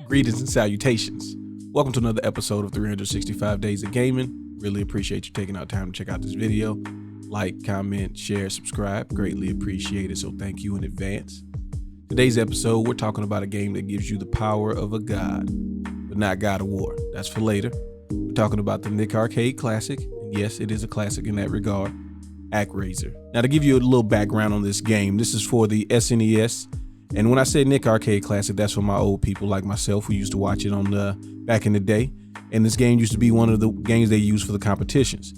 Greetings and salutations. Welcome to another episode of 365 Days of Gaming. Really appreciate you taking out time to check out this video. Like, comment, share, subscribe. Greatly appreciate it, so thank you in advance. Today's episode, we're talking about a game that gives you the power of a god, but not God of War. That's for later. We're talking about the Nick Arcade classic, and yes, it is a classic in that regard, Actraiser. Now, to give you a little background on this game, this is for the SNES. And when I say Nick Arcade Classic, that's for my old people like myself who used to watch it on back in the day. And this game used to be one of the games they used for the competitions.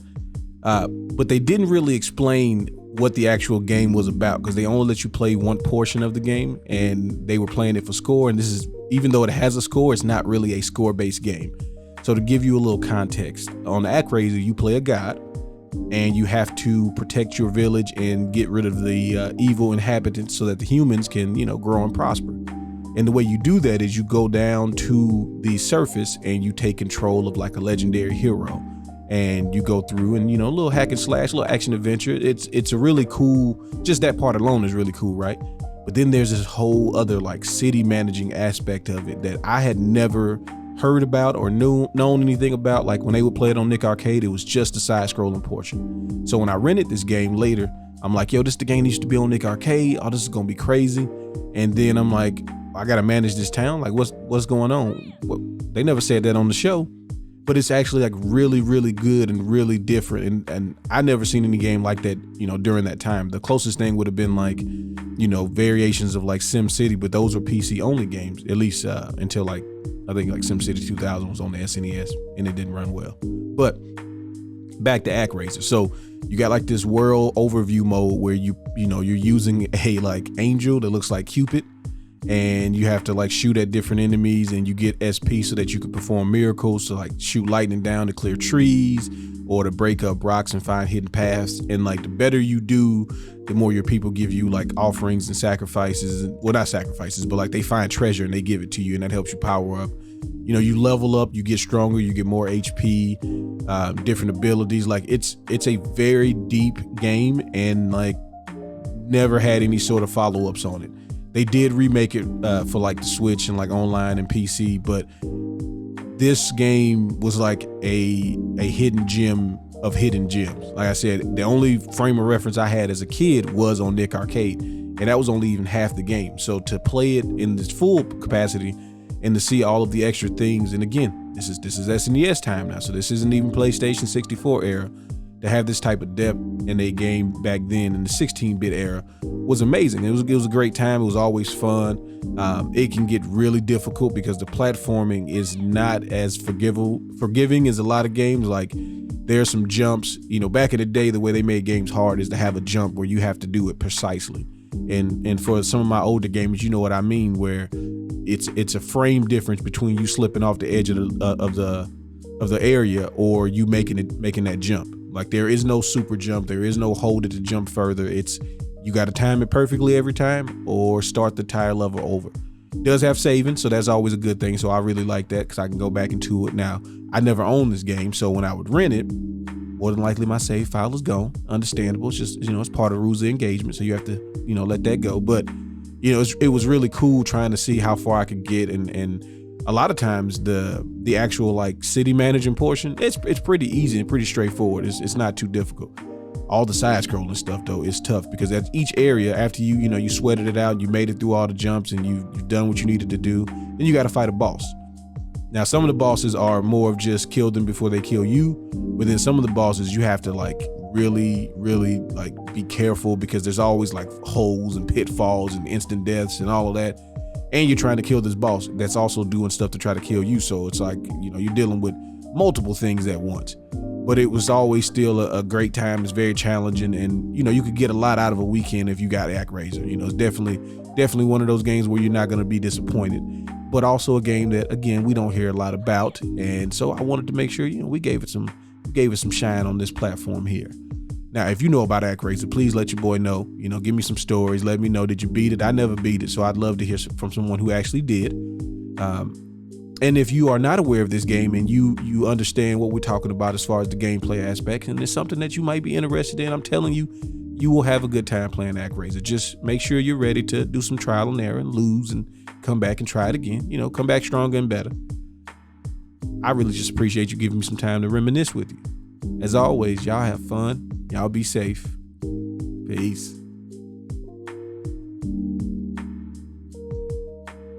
But they didn't really explain what the actual game was about because they only let you play one portion of the game, and they were playing it for score. And this is, even though it has a score, it's not really a score-based game. So to give you a little context, on the Actraiser, you play a god, and you have to protect your village and get rid of the evil inhabitants so that the humans can, grow and prosper. And the way you do that is you go down to the surface and you take control of like a legendary hero, and you go through and, a little hack and slash, little action adventure. It's a really cool, just that part alone is really cool, right? But then there's this whole other like city managing aspect of it that I had never heard about or known anything about. Like when they would play it on Nick Arcade, it was just the side-scrolling portion. So when I rented this game later, I'm like, yo, this the game used to be on Nick Arcade. Oh, this is gonna be crazy. And then I'm like, I gotta manage this town. Like, what's going on? Well, they never said that on the show, but it's actually like really, really good and really different. And I never seen any game like that, during that time. The closest thing would have been like, variations of like Sim City, but those were PC only games, at least until like, I think like SimCity 2000 was on the SNES and it didn't run well. But back to Actraiser. So you got like this world overview mode where you're using a like angel that looks like Cupid, and you have to like shoot at different enemies, and you get SP so that you can perform miracles, to like shoot lightning down to clear trees or to break up rocks and find hidden paths. And like the better you do, the more your people give you like offerings and sacrifices. Well, not sacrifices, but like they find treasure and they give it to you, and that helps you power up. You level up, you get stronger, you get more HP, different abilities. Like it's a very deep game, and like never had any sort of follow-ups on it. They did remake it for like the Switch and like online and PC, but this game was like a hidden gem of hidden gems. Like I said, the only frame of reference I had as a kid was on Nick Arcade, and that was only even half the game. So to play it in this full capacity and to see all of the extra things, and again, this is SNES time now, so this isn't even PlayStation 64 era. To have this type of depth in a game back then in the 16-bit era was amazing. It was a great time. It was always fun. It can get really difficult because the platforming is not as forgiving as a lot of games. Like there's some jumps, back in the day, the way they made games hard is to have a jump where you have to do it precisely. And for some of my older gamers, you know what I mean, where it's a frame difference between you slipping off the edge of the area or you making that jump. Like there is no super jump, there is no hold it to jump further. It's you got to time it perfectly every time or start the entire level over. It does have saving, so that's always a good thing. So I really like that because I can go back into it. Now, I never owned this game, so when I would rent it, more than likely my save file is gone. Understandable. It's just, it's part of the rules of engagement, so you have to, let that go. But, it was really cool trying to see how far I could get, and a lot of times the actual like city managing portion, it's pretty easy and pretty straightforward. It's not too difficult. All the side scrolling stuff though is tough because at each area, after you sweated it out, you made it through all the jumps and you've done what you needed to do, then you got to fight a boss. Now some of the bosses are more of just kill them before they kill you, but then some of the bosses you have to like really like be careful because there's always like holes and pitfalls and instant deaths and all of that. And you're trying to kill this boss that's also doing stuff to try to kill you. So it's like, you're dealing with multiple things at once. But it was always still a great time. It's very challenging. And, you could get a lot out of a weekend if you got Actraiser. It's definitely one of those games where you're not going to be disappointed. But also a game that, again, we don't hear a lot about. And so I wanted to make sure, we gave it some shine on this platform here. Now, if you know about Actraiser, please let your boy know. Give me some stories. Let me know, did you beat it? I never beat it, so I'd love to hear from someone who actually did. And if you are not aware of this game and you understand what we're talking about as far as the gameplay aspect, and it's something that you might be interested in, I'm telling you, you will have a good time playing Actraiser. Just make sure you're ready to do some trial and error and lose and come back and try it again. You know, come back stronger and better. I really just appreciate you giving me some time to reminisce with you. As always, y'all have fun. Y'all be safe. Peace.